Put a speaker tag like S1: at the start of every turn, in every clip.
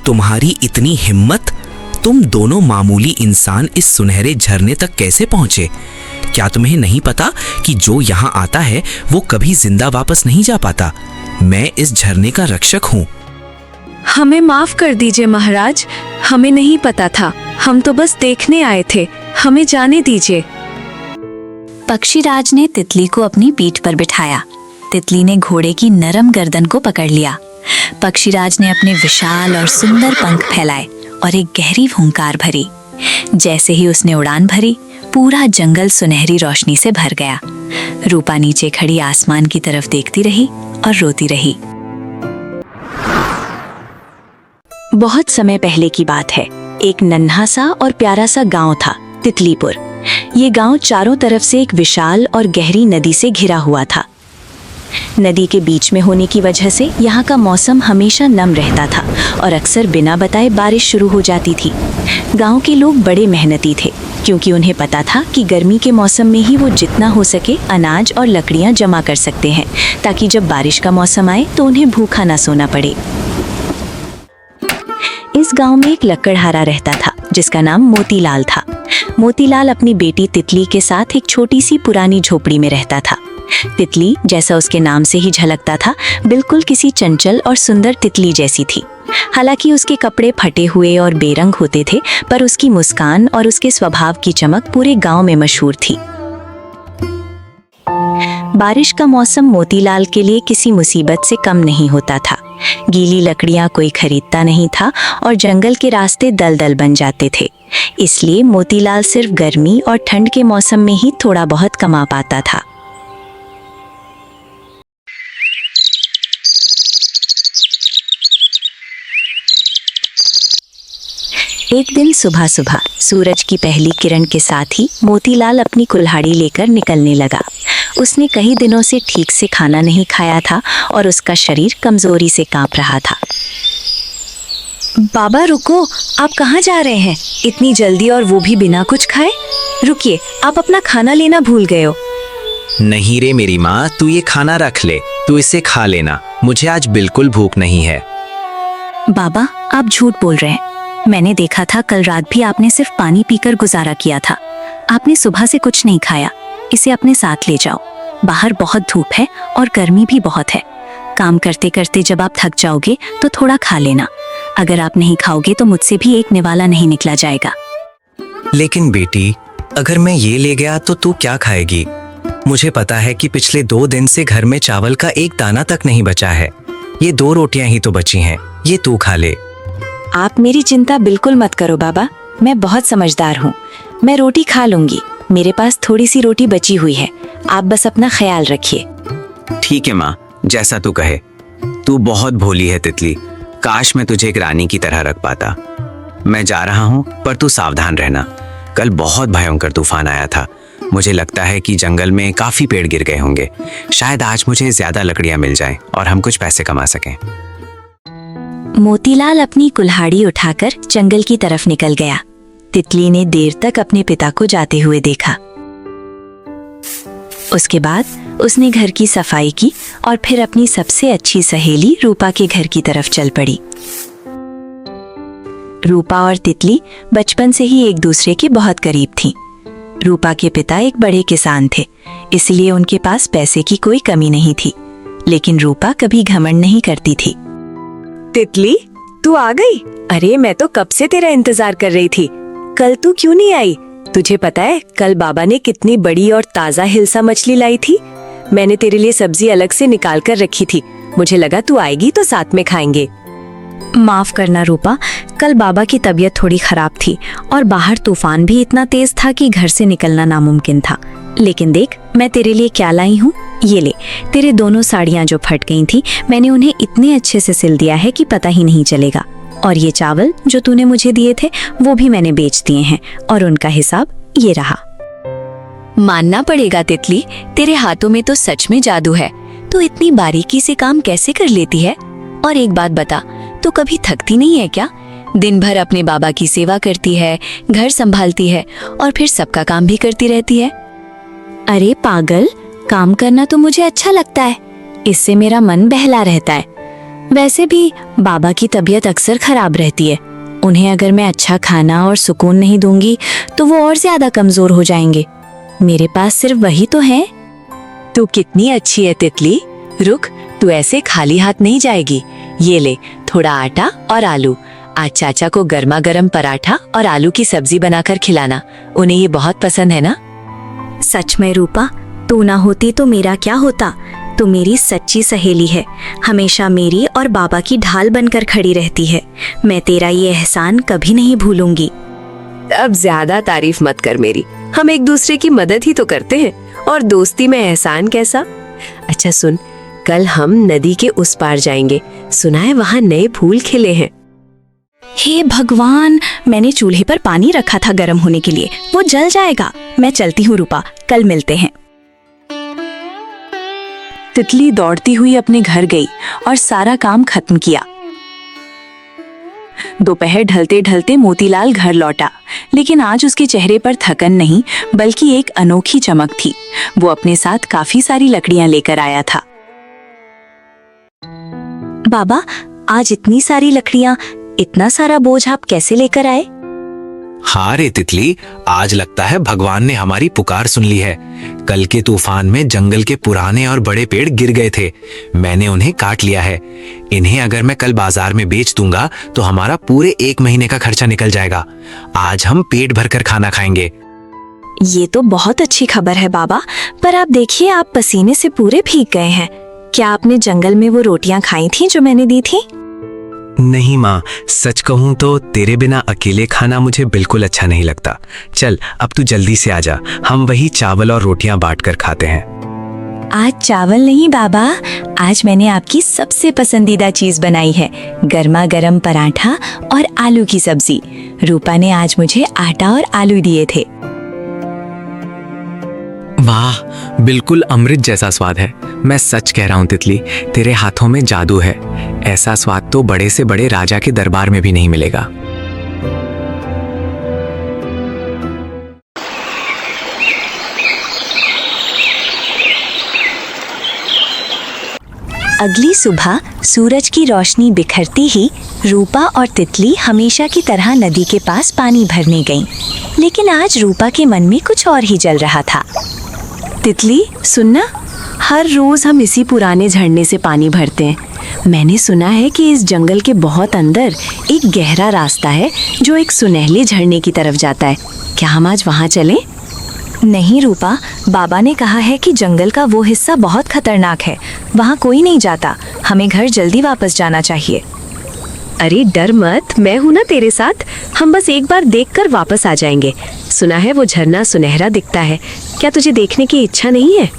S1: तुम्हारी इतनी हिम्मत, तुम दोनों मामूली इंसान इस सुनहरे झरने तक कैसे पहुंचे? क्या तुम्हें नहीं पता कि जो यहाँ आता है वो कभी जिंदा वापस नहीं जा पाता? मैं इस झरने का रक्षक हूँ।
S2: हमें माफ कर दीजिए महाराज, हमें नहीं पता था, हम तो बस देखने आए थे, हमें जाने दीजिए।
S3: पक्षीराज ने तितली को अपनी पीठ पर बिठाया। तितली ने घोड़े की नरम गर्दन को पकड़ लिया। पक्षीराज ने अपने विशाल और सुंदर पंख फैलाए और एक गहरी हुंकार भरी। जैसे ही उसने उड़ान भरी, पूरा जंगल सुनहरी रोशनी से भर गया। रूपा नीचे खड़ी आसमान की तरफ देखती रही और रोती रही। बहुत समय पहले की बात है। एक नन्हा सा और प्यारा सा गांव था, तितलीपुर। ये गांव चारों तरफ से एक विशाल और गहरी नदी से घिरा हुआ था। नदी के बीच में होने की वजह से यहाँ का मौसम हमेशा नम रहता था और अक्सर बिना बताए बारिश शुरू हो जाती थी। गांव के लोग बड़े मेहनती थे, क्योंकि उन्हें पता था कि गर्मी के मौसम में ही वो जितना हो सके अनाज और लकड़ियाँ जमा कर सकते हैं, ताकि जब बारिश का मौसम आए तो उन्हें भूखा ना सोना पड़े। इस गांव में एक लकड़हारा रहता था जिसका नाम मोतीलाल था। मोतीलाल अपनी बेटी तितली के साथ एक छोटी सी पुरानी झोपड़ी में रहता था। तितली, जैसा उसके नाम से ही झलकता था, बिल्कुल किसी चंचल और सुंदर तितली जैसी थी। हालांकि उसके कपड़े फटे हुए और बेरंग होते थे, पर उसकी मुस्कान और उसके स्वभाव की चमक पूरे गांव में मशहूर थी। बारिश का मौसम मोतीलाल के लिए किसी मुसीबत से कम नहीं होता था। गीली लकड़ियां कोई खरीदता नहीं था और जंगल के रास्ते दलदल बन जाते थे। इसलिए मोतीलाल सिर्फ गर्मी और ठंड के मौसम में ही थोड़ा बहुत कमा पाता था। एक दिन सुबह सुबह सूरज की पहली किरण के साथ ही मोतीलाल अपनी कुल्हाड़ी लेकर निकलने लगा। उसने कई दिनों से ठीक से खाना नहीं खाया था और उसका शरीर कमजोरी से कांप रहा था। बाबा रुको, आप कहाँ जा रहे हैं इतनी जल्दी, और वो भी बिना कुछ खाए? रुकिए, आप अपना खाना लेना भूल गए हो।
S4: नहीं रे मेरी माँ, तू ये खाना रख ले, तू इसे खा लेना, मुझे आज बिल्कुल भूख नहीं है।
S3: बाबा, आप झूठ बोल रहे हैं। मैंने देखा था कल रात भी आपने सिर्फ पानी पीकर गुजारा किया था। आपने सुबह से कुछ नहीं खाया। इसे अपने साथ ले जाओ। बाहर बहुत धूप है और गर्मी भी बहुत है। काम करते करते जब आप थक जाओगे तो थोड़ा खा लेना। अगर आप नहीं खाओगे तो मुझसे भी एक निवाला नहीं निकला जाएगा।
S4: लेकिन बेटी, अगर मैं ये ले गया तो तू क्या खाएगी? मुझे पता है कि पिछले 2 दिन से घर में चावल का एक दाना तक नहीं बचा है। ये 2 रोटियां ही तो बची हैं, ये तू खा ले।
S3: आप मेरी चिंता बिल्कुल मत करो बाबा, मैं बहुत समझदार हूँ। मैं रोटी खा लूंगी, मेरे पास थोड़ी सी रोटी बची हुई है। आप बस अपना ख्याल रखिए।
S4: ठीक है माँ, जैसा तू कहे। तू बहुत भोली है तितली, काश मैं तुझे एक रानी की तरह रख पाता। मैं जा रहा हूँ, पर तू सावधान रहना। कल बहुत भयंकर तूफान आया था। मुझे लगता है कि जंगल में काफी पेड़ गिर गए होंगे। शायद आज मुझे ज्यादा लकड़ियां मिल जाएं और हम कुछ पैसे कमा सकें।
S3: मोतीलाल अपनी कुल्हाड़ी उठाकर जंगल की तरफ निकल गया। तितली ने देर तक अपने पिता को जाते हुए देखा। उसके बाद उसने घर की सफाई की और फिर अपनी सबसे अच्छी सहेली रूपा के घर की तरफ चल पड़ी। रूपा और तितली बचपन से ही एक दूसरे के बहुत करीब थीं। रूपा के पिता एक बड़े किसान थे, इसलिए उनके पास पैसे की कोई कमी नहीं थी। लेकिन रूपा कभी घमंड नहीं करती थी।
S2: तितली, तू आ गई? अरे मैं तो कब से तेरा इंतजार कर रही थी। कल तू क्यों नहीं आई? तुझे पता है कल बाबा ने कितनी बड़ी और ताजा हिल्सा मछली लाई थी। मैंने तेरे लिए सब्जी अलग से निकाल कर रखी थी। मुझे लगा तू आएगी तो साथ में खाएंगे।
S3: माफ करना रूपा, कल बाबा की तबीयत थोड़ी खराब थी और बाहर तूफान भी इतना तेज था कि घर से निकलना नामुमकिन था। लेकिन देख, मैं तेरे लिए क्या लाई हूँ। ये ले, तेरे दोनों साड़ियाँ जो फट गई थी, मैंने उन्हें इतने अच्छे से सिल दिया है कि पता ही नहीं चलेगा। और ये चावल जो तूने मुझे दिए थे, वो भी मैंने बेच दिए हैं और उनका हिसाब ये रहा। मानना पड़ेगा तितली, तेरे हाथों में तो सच में जादू है। तू इतनी बारीकी से काम कैसे कर लेती है? और एक बात बता, तू कभी थकती नहीं है क्या? दिन भर अपने बाबा की सेवा करती है, घर संभालती है और फिर सबका काम भी करती रहती है। अरे पागल, काम करना तो मुझे अच्छा लगता है। इससे मेरा मन बहला रहता है। वैसे भी बाबा की तबीयत अक्सर खराब रहती है। उन्हें अगर मैं अच्छा खाना और सुकून नहीं दूंगी तो वो और ज्यादा कमजोर हो जाएंगे। मेरे पास सिर्फ वही तो है।
S2: तू कितनी अच्छी है तितली। रुक, तू ऐसे खाली हाथ नहीं जाएगी। ये ले थोड़ा आटा और आलू। आज चाचा को गर्मा गर्म पराठा और आलू की सब्जी बनाकर खिलाना, उन्हें ये बहुत पसंद है ना।
S3: सच में रूपा, तू ना होती तो मेरा क्या होता। तू मेरी सच्ची सहेली है, हमेशा मेरी और बाबा की ढाल बनकर खड़ी रहती है। मैं तेरा ये एहसान कभी नहीं भूलूंगी।
S2: अब ज्यादा तारीफ मत कर मेरी, हम एक दूसरे की मदद ही तो करते हैं, और दोस्ती में एहसान कैसा। अच्छा सुन, कल हम नदी के उस पार जाएंगे, सुना है वहाँ नए फूल खिले हैं।
S3: हे भगवान, मैंने चूल्हे पर पानी रखा था गर्म होने के लिए, वो जल जाएगा। मैं चलती हूँ रूपा, कल मिलते हैं।
S2: तितली दौड़ती हुई अपने घर गई और सारा काम खत्म किया। दोपहर ढलते ढलते मोतीलाल घर लौटा, लेकिन आज उसके चेहरे पर थकन नहीं बल्कि एक अनोखी चमक थी। वो अपने साथ काफी सारी लकड़ियां लेकर आया था।
S3: बाबा, आज इतनी सारी लकड़ियां, इतना सारा बोझ आप कैसे लेकर आए?
S1: हाँ रे तितली, आज लगता है भगवान ने हमारी पुकार सुन ली है। कल के तूफान में जंगल के पुराने और बड़े पेड़ गिर गए थे, मैंने उन्हें काट लिया है। इन्हें अगर मैं कल बाजार में बेच दूंगा तो हमारा पूरे 1 महीने का खर्चा निकल जाएगा। आज हम पेट भरकर खाना खाएंगे।
S3: ये तो बहुत अच्छी खबर है बाबा, पर आप देखिए, आप पसीने से पूरे भीग गए हैं। क्या आपने जंगल में वो रोटियां खाई थी जो मैंने दी थी?
S5: नहीं माँ, सच कहूँ तो तेरे बिना अकेले खाना मुझे बिल्कुल अच्छा नहीं लगता। चल अब तू जल्दी से आजा, हम वही चावल और रोटियां बांटकर खाते हैं।
S3: आज चावल नहीं बाबा, आज मैंने आपकी सबसे पसंदीदा चीज बनाई है, गर्मा गर्म पराठा और आलू की सब्जी। रूपा ने आज मुझे आटा और आलू दिए थे।
S5: वाह, बिल्कुल अमृत जैसा स्वाद है। मैं सच कह रहा हूँ तितली, तेरे हाथों में जादू है। ऐसा स्वाद तो बड़े से बड़े राजा के दरबार में भी नहीं मिलेगा।
S3: अगली सुबह सूरज की रोशनी बिखरती ही रूपा और तितली हमेशा की तरह नदी के पास पानी भरने गईं। लेकिन आज रूपा के मन में कुछ और ही जल रहा था।
S2: तितली सुनना, हर रोज हम इसी पुराने झरने से पानी भरते हैं। मैंने सुना है कि इस जंगल के बहुत अंदर एक गहरा रास्ता है जो एक सुनहले झरने की तरफ जाता है। क्या हम आज वहाँ चलें?
S3: नहीं रूपा, बाबा ने कहा है कि जंगल का वो हिस्सा बहुत खतरनाक है, वहाँ कोई नहीं जाता। हमें घर जल्दी वापस जाना चाहिए।
S2: अरे डर मत, मैं हूं ना तेरे साथ। हम बस एक बार देखकर वापस आ जाएंगे। सुना है वो झरना सुनहरा दिखता है, क्या तुझे देखने की इच्छा नहीं है?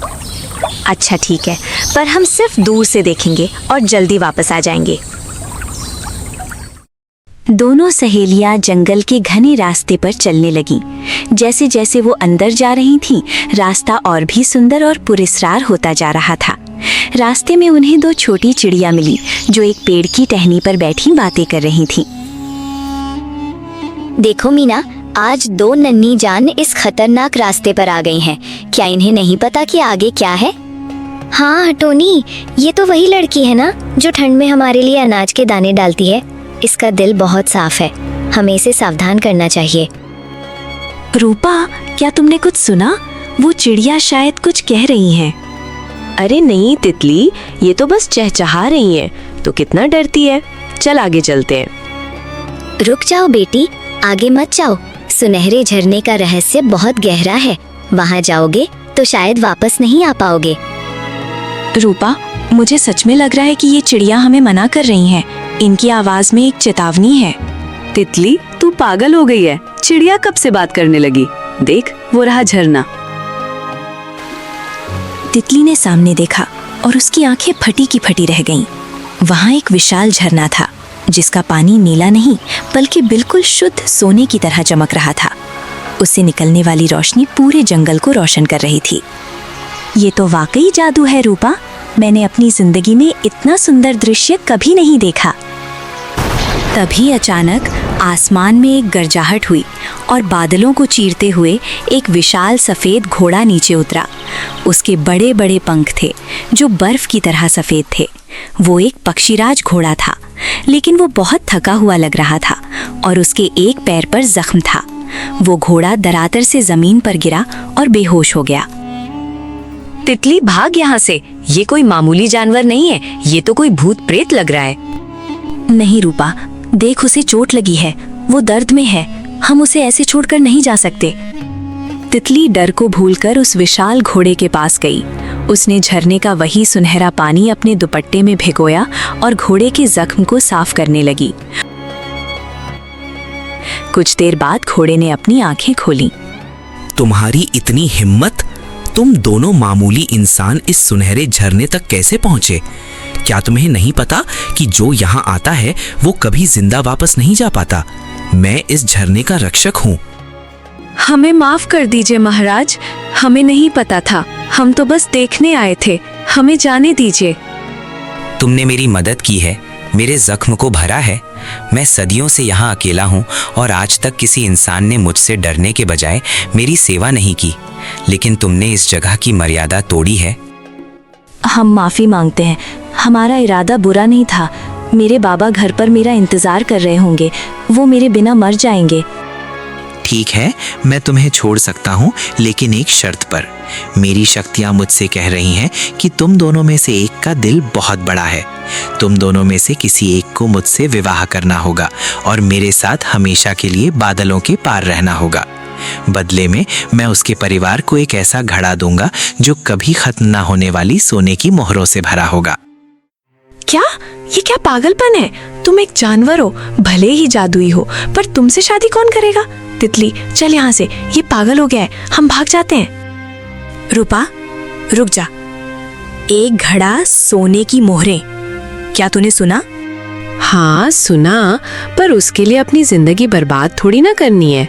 S3: अच्छा ठीक है, पर हम सिर्फ दूर से देखेंगे और जल्दी वापस आ जाएंगे। दोनों सहेलियां जंगल के घने रास्ते पर चलने लगीं। जैसे जैसे वो अंदर जा रही थीं, रास्ता और भी सुंदर और पुरस्कार होता जा रहा था। रास्ते में उन्हें 2 छोटी चिड़िया मिली जो एक पेड़ की टहनी पर बैठी बातें कर रही थीं।
S6: देखो मीना, आज 2 नन्ही जान इस खतरनाक रास्ते पर आ गई हैं। क्या इन्हें नहीं पता कि आगे क्या है? हाँ टोनी, ये तो वही लड़की है ना जो ठंड में हमारे लिए अनाज के दाने डालती है। इसका दिल बहुत साफ है, हमें इसे सावधान करना चाहिए।
S3: रूपा, क्या तुमने कुछ सुना? वो चिड़िया शायद कुछ कह रही हैं।
S2: अरे नहीं तितली, ये तो बस चहचहा रही हैं। तो कितना डरती है। चल आगे चलते हैं।
S6: रुक जाओ बेटी, आगे मत जाओ। सुनहरे झरने का रहस्य बहुत गहरा है, वहाँ जाओगे तो शायद वापस नहीं आ पाओगे।
S3: रूपा, मुझे सच में लग रहा है कि ये चिड़िया हमें मना कर रही हैं। इनकी आवाज में एक चेतावनी है।
S2: तितली, तू पागल हो गई है। चिड़िया कब से बात करने लगी? देख, वो रहा झरना।
S3: तितली ने सामने देखा और उसकी आंखें फटी की फटी रह गईं। वहाँ एक विशाल झरना था जिसका पानी नीला नहीं बल्कि बिल्कुल शुद्ध सोने की तरह चमक रहा था। उससे निकलने वाली रोशनी पूरे जंगल को रोशन कर रही थी। ये तो वाकई जादू है रूपा, मैंने अपनी जिंदगी में इतना सुंदर दृश्य कभी नहीं देखा। तभी अचानक आसमान में एक गरजाहट हुई और बादलों को चीरते हुए एक विशाल सफेद घोड़ा नीचे उतरा। उसके बड़े बड़े पंख थे जो बर्फ की तरह सफेद थे। वो एक पक्षीराज घोड़ा था, लेकिन वो बहुत थका हुआ लग रहा था और उसके एक पैर पर जख्म था। वो घोड़ा दरातर से जमीन पर गिरा और बेहोश हो गया।
S2: तितली भाग यहाँ से, ये कोई मामूली जानवर नहीं है, ये तो कोई भूत प्रेत लग रहा है।
S3: नहीं रूपा, देख उसे चोट लगी है, वो दर्द में है, हम उसे ऐसे छोड़कर नहीं जा सकते। तितली डर को भूलकर उस विशाल घोड़े के पास गई। उसने झरने का वही सुनहरा पानी अपने दुपट्टे में भिगोया और घोड़े के जख्म को साफ करने लगी। कुछ देर बाद घोड़े ने अपनी आंखें खोलीं।
S1: तुम्हारी इतनी हिम्मत, तुम दोनों मामूली इंसान इस सुनहरे झरने तक कैसे पहुंचे? क्या तुम्हें नहीं पता कि जो यहाँ आता है वो कभी जिंदा वापस नहीं जा पाता? मैं इस झरने का रक्षक हूँ।
S2: हमें माफ कर दीजिए महाराज, हमें नहीं पता था, हम तो बस देखने आए थे, हमें जाने दीजिए।
S4: तुमने मेरी मदद की है, मेरे जख्म को भरा है। मैं सदियों से यहाँ अकेला हूँ और आज तक किसी इंसान ने मुझसे डरने के बजाय मेरी सेवा नहीं की, लेकिन तुमने इस जगह की मर्यादा तोड़ी है।
S3: हम माफी मांगते हैं, हमारा इरादा बुरा नहीं था। मेरे बाबा घर पर मेरा इंतजार कर रहे होंगे, वो मेरे बिना मर जाएंगे।
S1: ठीक है, मैं तुम्हें छोड़ सकता हूँ, लेकिन एक शर्त पर। मेरी शक्तियाँ मुझसे कह रही हैं कि तुम दोनों में से एक का दिल बहुत बड़ा है। तुम दोनों में से किसी एक को मुझसे विवाह करना होगा और मेरे साथ हमेशा के लिए बादलों के पार रहना होगा। बदले में मैं उसके परिवार को एक ऐसा घड़ा दूंगा जो कभी खत्म ना होने वाली सोने की मोहरों से भरा होगा।
S2: क्या? ये क्या पागलपन है? तुम एक जानवर हो, भले ही जादुई हो, पर तुमसे शादी कौन करेगा? तितली, चल यहाँ से, ये पागल हो गया है, हम भाग जाते हैं।
S3: रूपा, रुक जा। एक घड़ा, सोने की मोहरें, क्या तूने सुना?
S2: हाँ सुना, पर उसके लिए अपनी जिंदगी बर्बाद थोड़ी ना करनी है।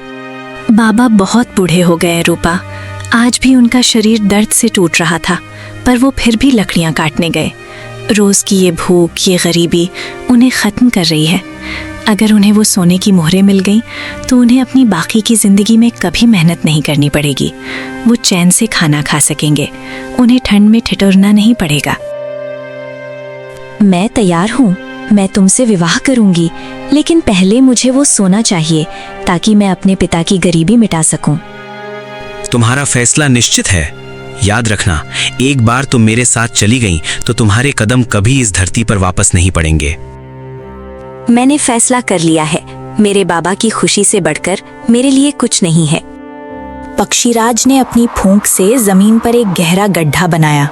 S3: बाबा बहुत बूढ़े हो गए रूपा। आज भी उनका शरीर दर्द से टूट रहा था, पर वो फिर भी लकड़ियां काटने गए। रोज की ये भूख, ये गरीबी उन्हें खत्म कर रही है। अगर उन्हें वो सोने की मोहरें मिल गईं, तो उन्हें अपनी बाकी की जिंदगी में कभी मेहनत नहीं करनी पड़ेगी। वो चैन से खाना खा सकेंगे, उन्हें ठंड में ठिठुरना नहीं पड़ेगा। मैं तैयार हूँ, मैं तुमसे विवाह करूंगी, लेकिन पहले मुझे वो सोना चाहिए ताकि मैं अपने पिता की गरीबी मिटा सकूं।
S1: तुम्हारा फैसला निश्चित है। याद रखना, एक बार तुम मेरे साथ चली गईं तो तुम्हारे कदम कभी इस धरती पर वापस नहीं पड़ेंगे।
S3: मैंने फैसला कर लिया है। मेरे बाबा की खुशी से बढ़कर मेरे लिए कुछ नहीं है। पक्षीराज ने अपनी फूंक से जमीन पर एक गहरा गड्ढा बनाया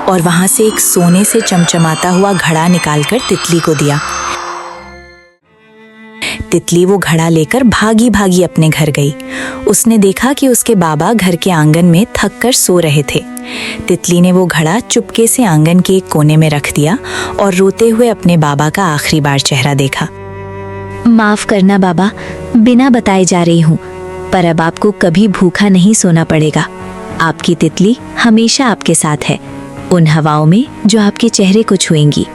S3: और वहां से एक सोने से चमचमाता हुआ घड़ा निकालकर तितली को दिया। तितली वो घड़ा लेकर भागी भागी अपने घर गई। उसने देखा कि उसके बाबा घर के आंगन में थक कर सो रहे थे। तितली ने वो घड़ा चुपके से आंगन के एक कोने में रख दिया और रोते हुए अपने बाबा का आखिरी बार चेहरा देखा।
S6: माफ करना बाबा, बिना बताए जा रही हूँ, पर अब आपको कभी भूखा नहीं सोना पड़ेगा। आपकी तितली हमेशा आपके साथ है, उन हवाओं में जो आपके चेहरे को छुएंगी।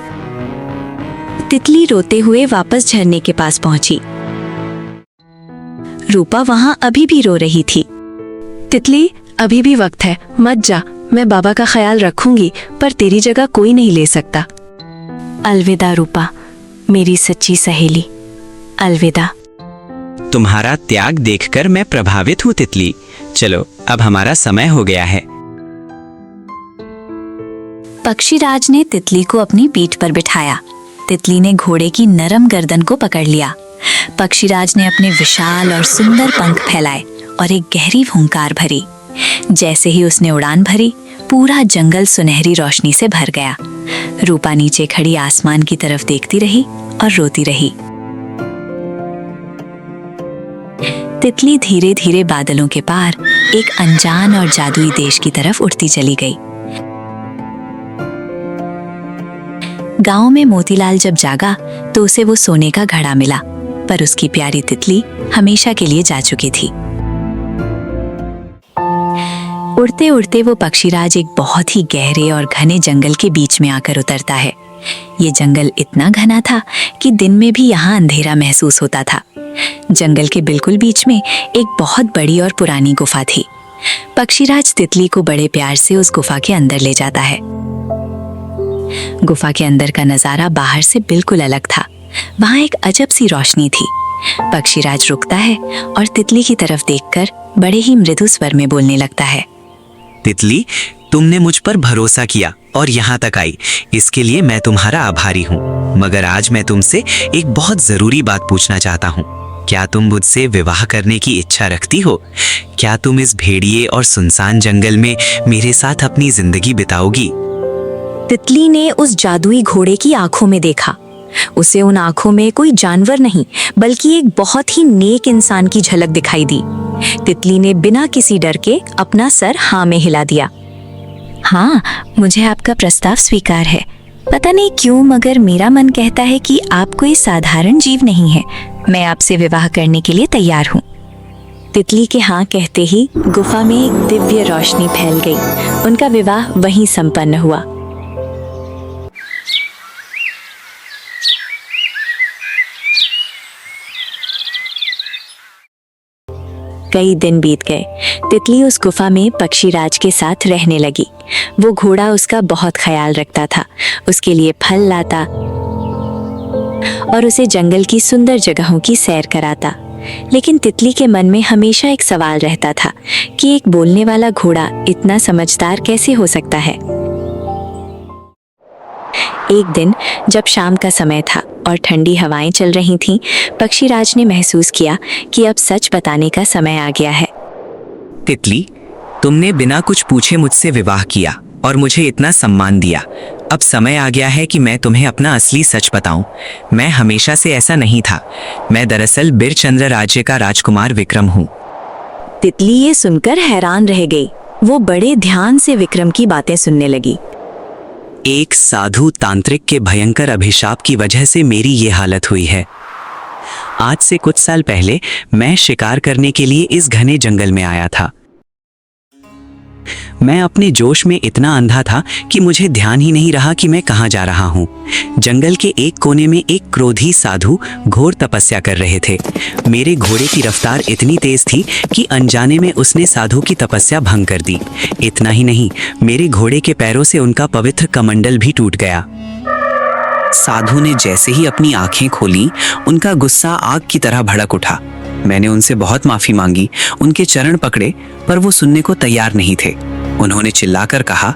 S3: तितली रोते हुए वापस झरने के पास पहुंची। रूपा वहां अभी भी रो रही थी।
S2: तितली, अभी भी वक्त है, मत जा, मैं बाबा का ख्याल रखूंगी, पर तेरी जगह कोई नहीं ले सकता।
S3: अलविदा रूपा, मेरी सच्ची सहेली, अलविदा।
S4: तुम्हारा त्याग देखकर मैं प्रभावित हूँ तितली। चलो, अब हमारा समय हो गया है।
S3: पक्षीराज ने तितली को अपनी पीठ पर बिठाया। तितली ने घोड़े की नरम गर्दन को पकड़ लिया। पक्षीराज ने अपने विशाल और सुंदर पंख फैलाए और एक गहरी फुंकार भरी। जैसे ही उसने उड़ान भरी, पूरा जंगल सुनहरी रोशनी से भर गया। रूपा नीचे खड़ी आसमान की तरफ देखती रही और रोती रही। तितली धीरे धीरे बादलों के पार एक अनजान और जादुई देश की तरफ उड़ती चली गई। गांव में मोतीलाल जब जागा तो उसे वो सोने का घड़ा मिला, पर उसकी प्यारी तितली हमेशा के लिए जा चुकी थी। उड़ते उड़ते वो पक्षीराज एक बहुत ही गहरे और घने जंगल के बीच में आकर उतरता है। ये जंगल इतना घना था कि दिन में भी यहाँ अंधेरा महसूस होता था। जंगल के बिल्कुल बीच में एक बहुत बड़ी और पुरानी गुफा थी। पक्षीराज तितली को बड़े प्यार से उस गुफा के अंदर ले जाता है। गुफा के अंदर का नजारा बाहर से बिल्कुल अलग था। वहां एक अजब सी रोशनी थी। पक्षीराज रुकता है और तितली की तरफ देखकर बड़े ही मृदु स्वर में बोलने लगता है।
S1: तितली, तुमने मुझ पर भरोसा किया और यहाँ तक आई, इसके लिए मैं तुम्हारा आभारी हूँ। मगर आज मैं तुमसे एक बहुत जरूरी बात पूछना चाहता हूँ। क्या तुम मुझसे विवाह करने की इच्छा रखती हो? क्या तुम इस भेड़िए और सुनसान जंगल में मेरे साथ अपनी जिंदगी बिताओगी?
S3: तितली ने उस जादुई घोड़े की आंखों में देखा। उसे उन आंखों में कोई जानवर नहीं बल्कि एक बहुत ही नेक इंसान की झलक दिखाई दी। तितली ने बिना किसी डर के अपना सर हाँ में हिला दिया। हाँ, मुझे आपका प्रस्ताव स्वीकार है। पता नहीं क्यों मगर मेरा मन कहता है कि आप कोई साधारण जीव नहीं है। मैं आपसे विवाह करने के लिए तैयार हूँ। तितली के हाँ कहते ही गुफा में एक दिव्य रोशनी फैल गई। उनका विवाह वहीं संपन्न हुआ। कई दिन बीत गए। तितली उस गुफा में पक्षीराज के साथ रहने लगी। वो घोड़ा उसका बहुत ख्याल रखता था, उसके लिए फल लाता और उसे जंगल की सुंदर जगहों की सैर कराता। लेकिन तितली के मन में हमेशा एक सवाल रहता था कि एक बोलने वाला घोड़ा इतना समझदार कैसे हो सकता है। एक दिन जब शाम का समय था और ठंडी हवाएं चल रही थीं, पक्षीराज ने महसूस किया कि अब सच बताने का समय आ गया है।
S1: तितली, तुमने बिना कुछ पूछे मुझसे विवाह किया और मुझे इतना सम्मान दिया। अब समय आ गया है कि मैं तुम्हें अपना असली सच बताऊं। मैं हमेशा से ऐसा नहीं था। मैं दरअसल बिरचंद्र राज्य का राजकुमार विक्रम हूँ।
S3: तितली ये सुनकर हैरान रह गई। वो बड़े ध्यान से विक्रम की बातें सुनने लगी।
S1: एक साधु तांत्रिक के भयंकर अभिशाप की वजह से मेरी ये हालत हुई है। आज से कुछ साल पहले मैं शिकार करने के लिए इस घने जंगल में आया था। मैं अपने जोश में इतना अंधा था कि मुझे ध्यान ही नहीं रहा कि मैं कहाँ जा रहा हूँ। जंगल के एक कोने में एक क्रोधी साधु घोर तपस्या कर रहे थे। मेरे घोड़े की रफ्तार इतनी तेज थी कि अनजाने में उसने साधु की तपस्या भंग कर दी। इतना ही नहीं, मेरे घोड़े के पैरों से उनका पवित्र कमंडल भी टूट गया। साधु ने जैसे ही अपनी आंखें खोली, उनका गुस्सा आग की तरह भड़क उठा। मैंने उनसे बहुत माफी मांगी, उनके चरण पकड़े, पर वो सुनने को तैयार नहीं थे। उन्होंने चिल्लाकर कहा,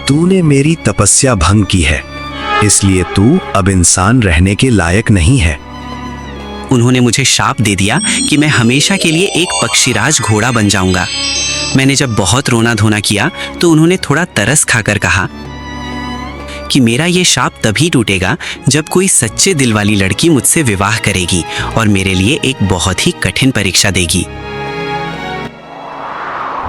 S7: तूने मेरी तपस्या भंग की है, इसलिए तू अब इंसान रहने के लायक नहीं है।
S1: उन्होंने मुझे शाप दे दिया कि मैं हमेशा के लिए एक पक्षीराज घोड़ा बन जाऊंगा। मैंने जब बहुत रोना धोना किया तो उन्होंने थोड़ा तरस खाकर कहा कि मेरा ये शाप तभी टूटेगा जब कोई सच्चे दिल वाली लड़की मुझसे विवाह करेगी और मेरे लिए एक बहुत ही कठिन परीक्षा देगी।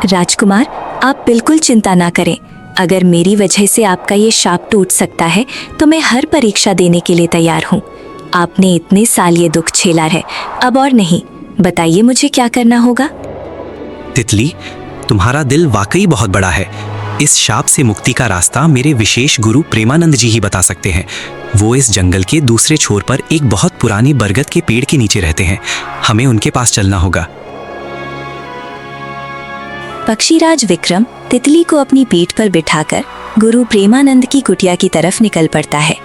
S3: राजकुमार, आप बिल्कुल चिंता ना करें। अगर मेरी वजह से आपका ये शाप टूट सकता है तो मैं हर परीक्षा देने के लिए तैयार हूँ। आपने इतने साल ये दुख झेला है, अब और नहीं। बताइए मुझे क्या करना होगा।
S1: तितली, तुम्हारा दिल वाकई बहुत बड़ा है। इस शाप से मुक्ति का रास्ता मेरे विशेष गुरु प्रेमानंद जी ही बता सकते हैं। वो इस जंगल के दूसरे छोर पर एक बहुत पुरानी बरगद के पेड़ के नीचे रहते हैं। हमें उनके पास चलना होगा।
S3: पक्षीराज विक्रम तितली को अपनी पीठ पर बिठाकर गुरु प्रेमानंद की कुटिया की तरफ निकल पड़ता है।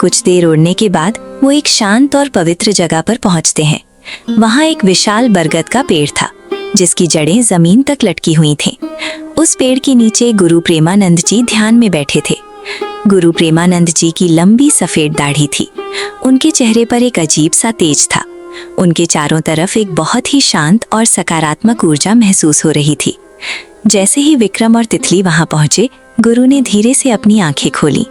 S3: कुछ देर उड़ने के बाद वो एक शांत और पवित्र जगह पर पहुंचते हैं। वहां एक विशाल बरगद का पेड़ था जिसकी जड़ें जमीन तक लटकी हुई थीं। उस पेड़ के नीचे गुरु प्रेमानंद जी ध्यान में बैठे थे। गुरु प्रेमानंद जी की लंबी सफेद दाढ़ी थी। उनके चेहरे पर एक अजीब सा तेज था। उनके चारों तरफ एक बहुत ही शांत और सकारात्मक ऊर्जा महसूस हो रही थी। जैसे ही विक्रम और तितली वहां पहुंचे, गुरु ने धीरे से अपनी आंखें खोली।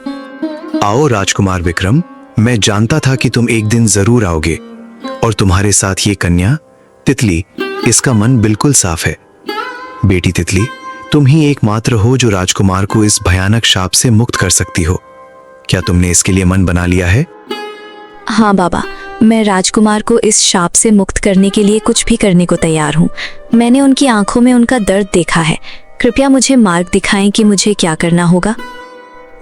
S7: आओ राजकुमार विक्रम, मैं जानता था कि तुम एक दिन जरूर आओगे, और तुम्हारे साथ ये कन्या तितली, इसका मन बिल्कुल साफ है। बेटी तितली, तुम ही एकमात्र हो जो राजकुमार को इस भयानक शाप से मुक्त कर सकती हो। क्या तुमने इसके लिए मन बना लिया है?
S3: हाँ बाबा, मैं राजकुमार को इस शाप से मुक्त करने के लिए कुछ भी करने को तैयार हूँ। मैंने उनकी आंखों में उनका दर्द देखा है। कृपया मुझे मार्ग दिखाएं कि मुझे क्या करना होगा।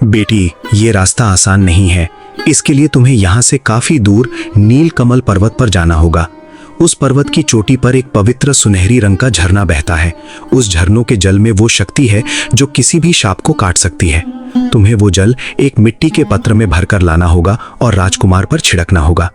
S7: बेटी, ये रास्ता आसान नहीं है। इसके लिए तुम्हें यहाँ से काफी दूर नीलकमल पर्वत पर जाना होगा। उस पर्वत की चोटी पर एक पवित्र सुनहरी रंग का झरना बहता है। उस झरनों के जल में वो शक्ति है जो किसी भी शाप को काट सकती है। तुम्हें वो जल एक मिट्टी के पत्र में भरकर लाना होगा और राजकुमार पर छिड़कना होगा।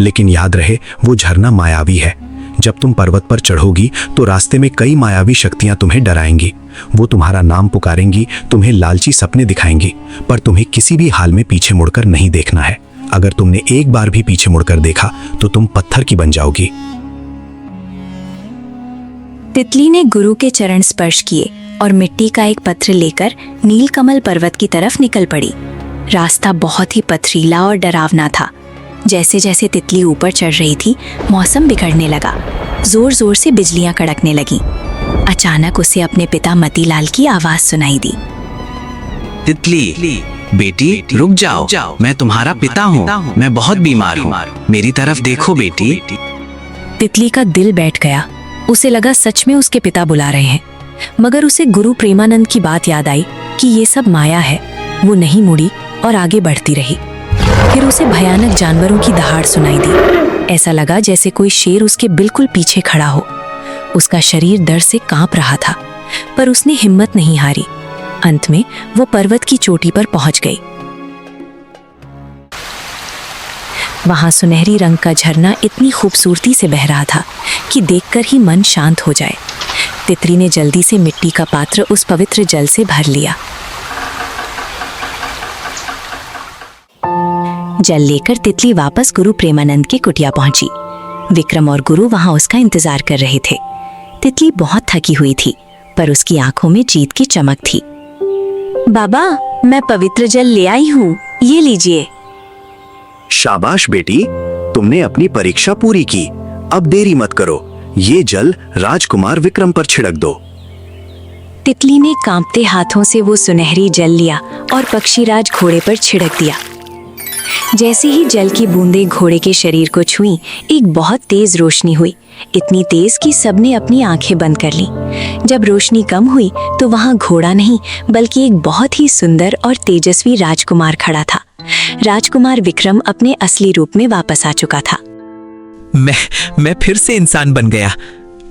S7: लेकिन याद रहे, वो झरना मायावी है। जब तुम पर्वत पर चढ़ोगी तो रास्ते में कई मायावी शक्तियां तुम्हें डराएंगी। वो तुम्हारा नाम पुकारेंगी, तुम्हें लालची सपने दिखाएंगी, पर तुम्हें किसी भी हाल में पीछे मुड़कर नहीं देखना है। अगर तुमने एक बार भी पीछे मुड़कर देखा तो तुम पत्थर की बन जाओगी।
S3: तितली ने गुरु के चरण स्पर्श किए और मिट्टी का एक पत्र लेकर नीलकमल पर्वत की तरफ निकल पड़ी। रास्ता बहुत ही पथरीला और डरावना था। जैसे जैसे तितली ऊपर चढ़ रही थी, मौसम बिगड़ने लगा। जोर जोर से बिजलियां कड़कने लगीं। अचानक उसे अपने पिता मतीलाल की आवाज सुनाई दी।
S4: तितली, बेटी रुक जाओ, मैं तुम्हारा पिता हूँ। मैं बहुत बीमार हूँ, मेरी तरफ देखो बेटी।
S3: तितली का दिल बैठ गया। उसे लगा सच में उसके पिता बुला रहे हैं। मगर उसे गुरु प्रेमानंद की बात याद आई कि ये सब माया है। वो नहीं मुड़ी और आगे बढ़ती रही। फिर उसे भयानक जानवरों की दहाड़ सुनाई दी। ऐसा लगा जैसे कोई शेर उसके बिल्कुल पीछे खड़ा हो। उसका शरीर डर से कांप रहा था, पर उसने हिम्मत नहीं हारी। अंत में वो पर्वत की चोटी पर पहुंच गई। वहां सुनहरी रंग का झरना इतनी खूबसूरती से बह रहा था कि देखकर ही मन शांत हो जाए। तितली ने जल्दी से मिट्टी का पात्र उस पवित्र जल से भर लिया। जल लेकर तितली वापस गुरु प्रेमानंद की कुटिया पहुंची। विक्रम और गुरु वहां उसका इंतजार कर रहे थे। तितली बहुत थकी हुई थी, पर उसकी आंखों में जीत की चमक थी। बाबा, मैं पवित्र जल ले आई हूँ, ये लीजिए।
S7: शाबाश बेटी, तुमने अपनी परीक्षा पूरी की। अब देरी मत करो, ये जल राजकुमार विक्रम पर छिड़क दो।
S3: तितली ने कांपते हाथों से वो सुनहरी जल लिया और पक्षीराज घोड़े पर छिड़क दिया। जैसे ही जल की बूंदें घोड़े के शरीर को छुईं, एक बहुत तेज रोशनी हुई। इतनी तेज कि सबने अपनी आंखें बंद कर लीं। जब रोशनी कम हुई तो वहां घोड़ा नहीं बल्कि एक बहुत ही सुंदर और तेजस्वी राजकुमार खड़ा था। राजकुमार विक्रम अपने असली रूप में वापस आ चुका था।
S1: मैं फिर से इंसान बन गया।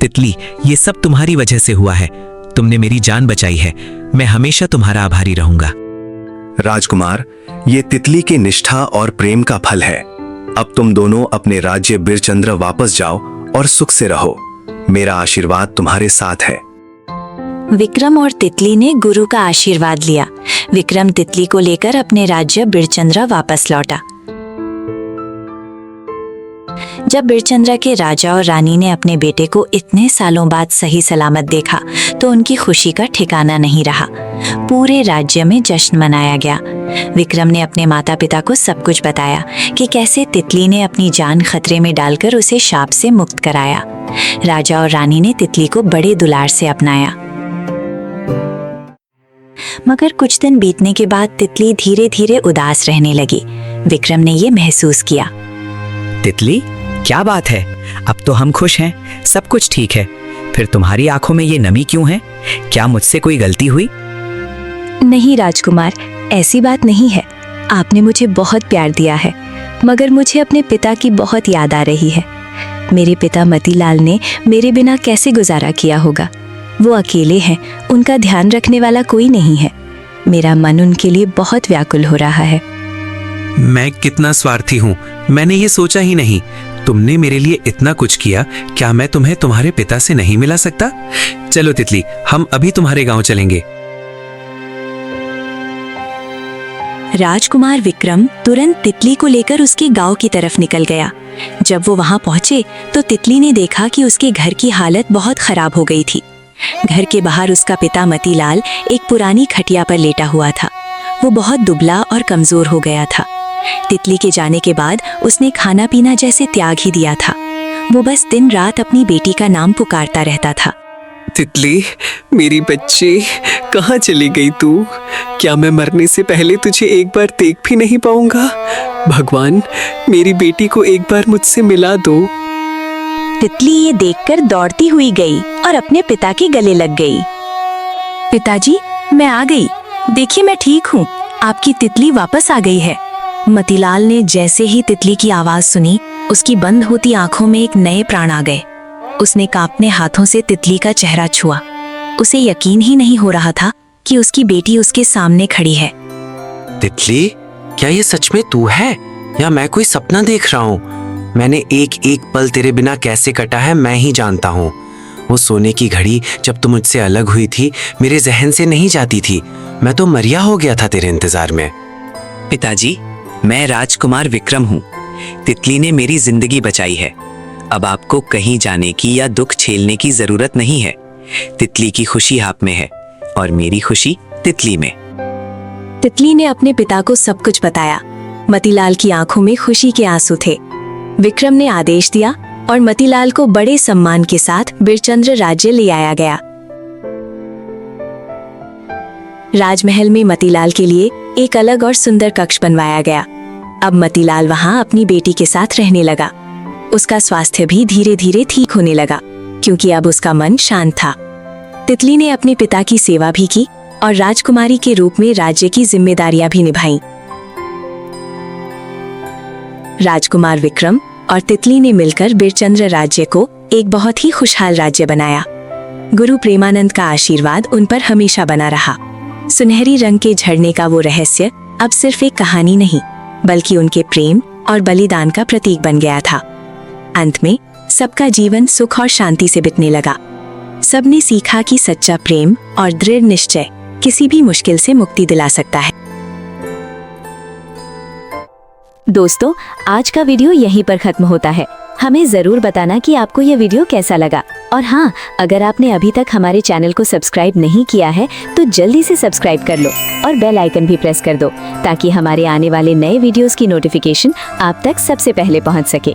S1: तितली, ये सब तुम्हारी वजह से हुआ है। तुमने मेरी जान बचाई है। मैं हमेशा तुम्हारा आभारी रहूंगा।
S7: राजकुमार, ये तितली की निष्ठा और प्रेम का फल है। अब तुम दोनों अपने राज्य बिरचंद्र वापस जाओ और सुख से रहो। मेरा आशीर्वाद तुम्हारे साथ है।
S3: विक्रम और तितली ने गुरु का आशीर्वाद लिया। विक्रम तितली को लेकर अपने राज्य बिरचंद्र वापस लौटा। जब बिरचंद्र के राजा और रानी ने अपने बेटे को इतने सालों बाद सही सलामत देखा तो उनकी खुशी का ठिकाना नहीं रहा। पूरे राज्य में जश्न मनाया गया। विक्रम ने अपने माता पिता को सब कुछ बताया कि कैसे तितली ने अपनी जान खतरे में डालकर उसे शाप से मुक्त कराया। राजा और रानी ने तितली को बड़े दुलार से अपनाया। मगर कुछ दिन बीतने के बाद तितली धीरे धीरे उदास रहने लगी। विक्रम ने ये महसूस किया।
S1: तितली, क्या बात है? अब तो हम खुश हैं, सब कुछ ठीक है। फिर तुम्हारी आंखों में ये नमी क्यों है? क्या मुझसे कोई गलती हुई?
S3: नहीं राजकुमार, ऐसी बात नहीं है। आपने मुझे बहुत प्यार दिया है, मगर मुझे अपने पिता की बहुत याद आ रही है। मेरे पिता मतीलाल ने मेरे बिना कैसे गुजारा किया होगा। वो अकेले हैं, उनका ध्यान रखने वाला कोई नहीं है। मेरा मन उनके लिए बहुत व्याकुल हो रहा है।
S5: मैं कितना स्वार्थी हूँ, मैंने ये सोचा ही नहीं। तुमने मेरे लिए इतना कुछ किया, क्या मैं तुम्हें तुम्हारे पिता से नहीं मिला सकता? चलो तितली, हम अभी तुम्हारे गांव चलेंगे।
S3: राजकुमार विक्रम तुरंत तितली को लेकर उसके गांव की तरफ निकल गया। जब वो वहां पहुंचे तो तितली ने देखा कि उसके घर की हालत बहुत खराब हो गई थी। घर के बाहर उसका पिता मतीलाल एक पुरानी खटिया पर लेटा हुआ था। वो बहुत दुबला और कमजोर हो गया था। तितली के जाने के बाद उसने खाना पीना जैसे त्याग ही दिया था। वो बस दिन रात अपनी बेटी का नाम पुकारता रहता था।
S5: तितली, मेरी बच्ची, कहाँ चली गई तू? क्या मैं मरने से पहले तुझे एक बार देख भी नहीं पाऊंगा? भगवान, मेरी बेटी को एक बार मुझसे मिला दो।
S3: तितली ये देखकर दौड़ती हुई गई और अपने पिता के गले लग गई। पिताजी, मैं आ गई। देखिए, मैं ठीक हूँ। आपकी तितली वापस आ गई है। मतीलाल ने जैसे ही तितली की आवाज सुनी, उसकी बंद होती आंखों में एक नए प्राण आ गए। उसने कांपने हाथों से तितली का चेहरा छुआ। उसे यकीन ही नहीं हो रहा था कि उसकी बेटी उसके सामने खड़ी है।
S4: तितली, क्या ये सच में तू है या मैं कोई सपना देख रहा हूँ? मैंने एक एक पल तेरे बिना कैसे कटा है मैं ही जानता हूँ। वो सोने की घड़ी जब तू मुझसे अलग हुई थी मेरे जहन से नहीं जाती थी। मैं तो मरिया हो गया था तेरे इंतजार में।
S1: पिताजी, मैं राजकुमार विक्रम हूँ। तितली ने मेरी जिंदगी बचाई है। अब आपको कहीं जाने की या दुख झेलने की जरूरत नहीं है। तितली की खुशी आप में है और मेरी खुशी तितली में।
S2: तितली ने अपने पिता को सब कुछ बताया। मतीलाल की आंखों में खुशी के आंसू थे। विक्रम ने आदेश दिया और मतीलाल को बड़े सम्मान के साथ बिरचंद्र राज्य ले आया गया। राजमहल में मतीलाल के लिए एक अलग और सुंदर कक्ष बनवाया गया। अब मतीलाल वहां अपनी बेटी के साथ रहने लगा। उसका स्वास्थ्य भी धीरे धीरे ठीक होने लगा क्योंकि अब उसका मन शांत था। तितली ने अपने पिता की सेवा भी की और राजकुमारी के रूप में राज्य की जिम्मेदारियां भी निभाईं। राजकुमार विक्रम और तितली ने मिलकर बिरचंद्र राज्य को एक बहुत ही खुशहाल राज्य बनाया। गुरु प्रेमानंद का आशीर्वाद उन पर हमेशा बना रहा। सुनहरी रंग के झरने का वो रहस्य अब सिर्फ एक कहानी नहीं बल्कि उनके प्रेम और बलिदान का प्रतीक बन गया था। अंत में सबका जीवन सुख और शांति से बीतने लगा। सबने सीखा कि सच्चा प्रेम और दृढ़ निश्चय किसी भी मुश्किल से मुक्ति दिला सकता है।
S3: दोस्तों, आज का वीडियो यहीं पर खत्म होता है। हमें जरूर बताना कि आपको यह वीडियो कैसा लगा। और हाँ, अगर आपने अभी तक हमारे चैनल को सब्सक्राइब नहीं किया है तो जल्दी से सब्सक्राइब कर लो और बेल आइकन भी प्रेस कर दो ताकि हमारे आने वाले नए वीडियोस की नोटिफिकेशन आप तक सबसे पहले पहुंच सके।